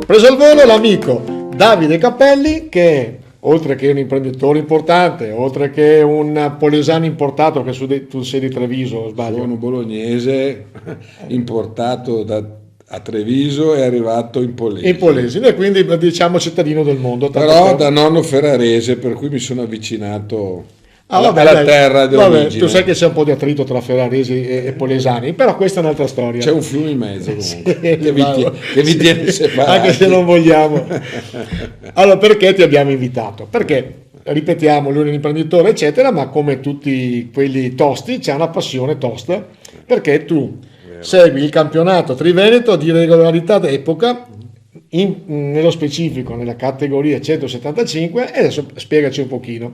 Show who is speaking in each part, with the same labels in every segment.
Speaker 1: Preso al volo l'amico Davide Cappelli, che oltre che un imprenditore importante, oltre che un polesano importato, che tu sei di Treviso, o sbaglio?
Speaker 2: Sono bolognese, importato a Treviso e arrivato in Polesine.
Speaker 1: In Polesine, e quindi diciamo cittadino del mondo.
Speaker 2: Però da nonno ferrarese, per cui mi sono avvicinato alla
Speaker 1: dai.
Speaker 2: terra dell'origine.
Speaker 1: Tu sai che c'è un po' di attrito tra ferraresi e polesani, però questa è un'altra storia.
Speaker 2: C'è un fiume in mezzo comunque,
Speaker 1: Sì,
Speaker 2: che vi tiene separati.
Speaker 1: Anche se non vogliamo. Allora, perché ti abbiamo invitato? Perché, ripetiamo, lui è un imprenditore, eccetera, ma come tutti quelli tosti, c'è una passione tosta, perché tu segui il campionato Triveneto di regolarità d'epoca, nello specifico nella categoria 175, e adesso spiegaci un pochino.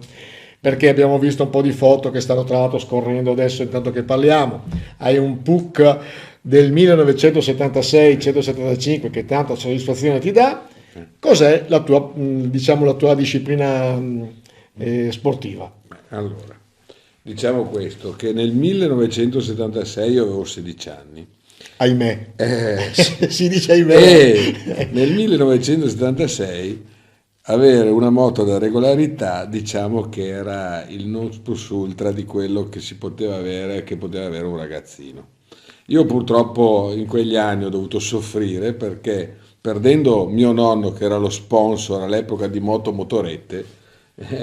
Speaker 1: Perché abbiamo visto un po' di foto che stanno tra l'altro scorrendo adesso intanto che parliamo. Hai un PUC del 1976-175 che tanta soddisfazione ti dà. Cos'è la tua, diciamo, la tua disciplina sportiva?
Speaker 2: Allora, diciamo questo, che nel 1976 io avevo 16 anni.
Speaker 1: Ahimè. Si dice ahimè.
Speaker 2: E nel 1976 avere una moto da regolarità, diciamo che era il non plus ultra di quello che si poteva avere, che poteva avere un ragazzino. Io purtroppo in quegli anni ho dovuto soffrire perché, perdendo mio nonno che era lo sponsor all'epoca di motorette,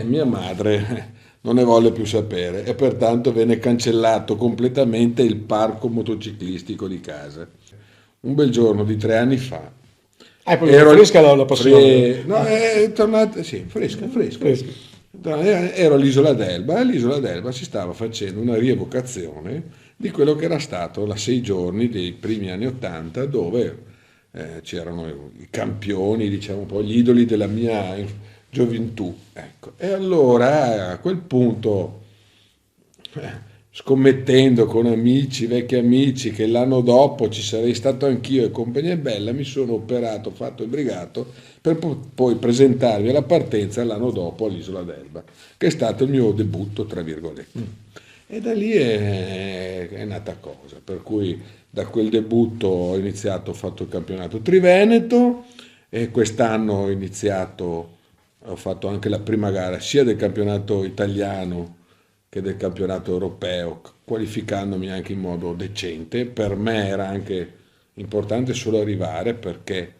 Speaker 2: mia madre non ne volle più sapere e pertanto venne cancellato completamente il parco motociclistico di casa. Un bel giorno di 3 anni fa
Speaker 1: Ero fresca la passione.
Speaker 2: no, è tornata, sì, fresca. Ero all'Isola d'Elba e all'Isola d'Elba si stava facendo una rievocazione di quello che era stato la 6 giorni dei primi anni 80, dove c'erano i campioni, diciamo un po' gli idoli della mia gioventù. Ecco. E allora a quel punto, scommettendo con amici, vecchi amici, che l'anno dopo ci sarei stato anch'io e compagnia bella, mi sono operato, fatto il brigato per poi presentarmi alla partenza l'anno dopo all'Isola d'Elba, che è stato il mio debutto, tra virgolette. E da lì è nata cosa, per cui da quel debutto ho fatto il campionato Triveneto e quest'anno ho fatto anche la prima gara sia del campionato italiano che del campionato europeo, qualificandomi anche in modo decente. Per me era anche importante solo arrivare perché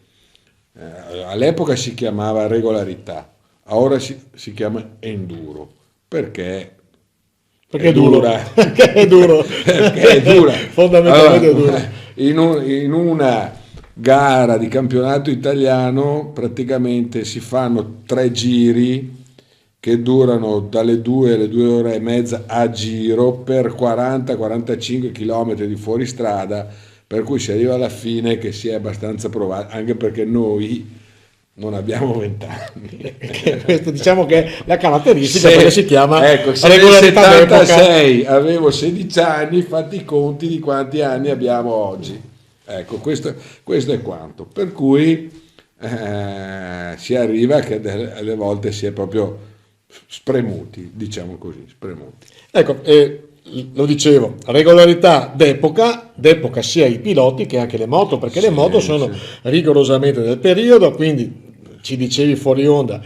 Speaker 2: all'epoca si chiamava regolarità, ora si chiama enduro, perché
Speaker 1: è dura. Perché è duro.
Speaker 2: Perché è dura.
Speaker 1: Fondamentalmente
Speaker 2: allora,
Speaker 1: è dura.
Speaker 2: In una gara di campionato italiano praticamente si fanno 3 giri che durano dalle 2 alle 2 ore e mezza a giro per 40-45 km di fuoristrada, per cui si arriva alla fine che si è abbastanza provati, anche perché noi non abbiamo 20 anni.
Speaker 1: Questo diciamo che è la caratteristica, perché si chiama
Speaker 2: ecco, se nel 76 avevo 16 anni, fatti i conti di quanti anni abbiamo oggi. Ecco, questo è quanto. Per cui si arriva che alle volte si è proprio spremuti, diciamo così, spremuti.
Speaker 1: Ecco, lo dicevo, regolarità d'epoca sia i piloti che anche le moto, perché le moto sono rigorosamente del periodo, quindi ci dicevi fuori onda,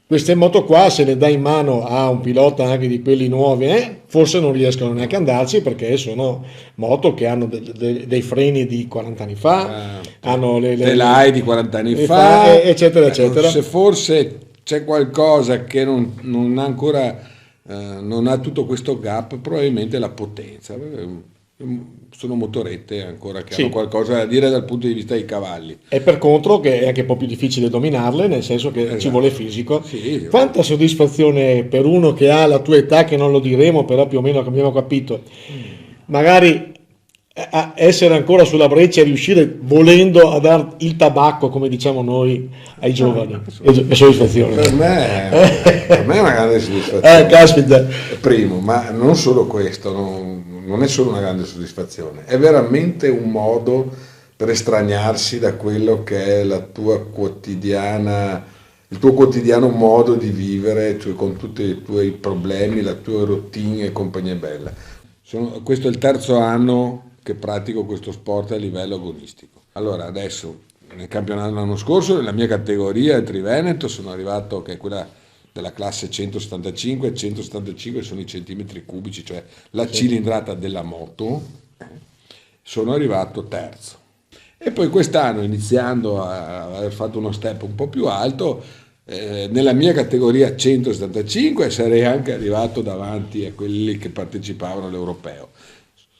Speaker 1: queste moto qua se le dai in mano a un pilota anche di quelli nuovi, forse non riescono neanche ad andarci, perché sono moto che hanno dei freni di 40 anni fa, hanno le
Speaker 2: telai di 40 anni fa,
Speaker 1: eccetera, eccetera.
Speaker 2: Se forse c'è qualcosa che non ha ancora, non ha tutto questo gap, probabilmente la potenza. Sono motorette ancora che hanno qualcosa da dire dal punto di vista dei cavalli.
Speaker 1: E per contro che è anche un po' più difficile dominarle, nel senso che ci vuole fisico.
Speaker 2: Sì,
Speaker 1: quanta soddisfazione per uno che ha la tua età, che non lo diremo, però più o meno abbiamo capito, magari a essere ancora sulla breccia e riuscire, volendo, a dare il tabacco, come diciamo noi, ai giovani. È soddisfazione.
Speaker 2: Per me è una grande soddisfazione.
Speaker 1: Caspita.
Speaker 2: Primo, ma non solo questo, non è solo una grande soddisfazione, è veramente un modo per estraniarsi da quello che è la tua quotidiana, il tuo quotidiano modo di vivere, cioè con tutti i tuoi problemi, la tua routine e compagnia bella. Questo è il terzo anno che pratico questo sport a livello agonistico. Allora, adesso, nel campionato dell'anno scorso, nella mia categoria, il Triveneto, sono arrivato, che è quella della classe 175, 175 sono i centimetri cubici, cioè la cilindrata della moto, sono arrivato terzo. E poi quest'anno, iniziando a aver fatto uno step un po' più alto, nella mia categoria 175 sarei anche arrivato davanti a quelli che partecipavano all'europeo.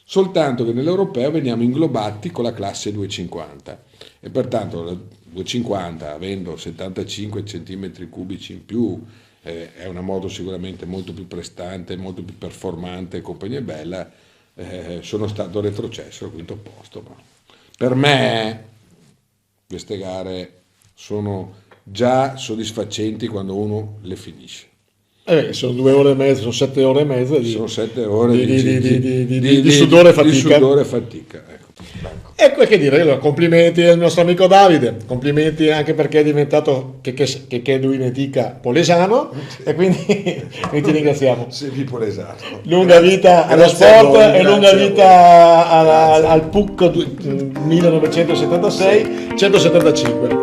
Speaker 2: Soltanto che nell'europeo veniamo inglobati con la classe 250 e pertanto la 250, avendo 75 centimetri cubici in più, è una moto sicuramente molto più prestante, molto più performante, compagnia bella, sono stato retrocesso al quinto posto. Ma per me queste gare sono già soddisfacenti quando uno le finisce.
Speaker 1: Sono 2 ore e mezza, sono 7 ore e mezza
Speaker 2: Sono 7 ore
Speaker 1: di sudore e fatica.
Speaker 2: Di sudore e fatica, ecco.
Speaker 1: Ecco che dire, allora, complimenti al nostro amico Davide, complimenti anche perché è diventato, che lui ne dica, polesano, e quindi ti ringraziamo.
Speaker 2: Se vi polesano.
Speaker 1: Lunga vita allo sport e lunga vita al PUC 1976, 175.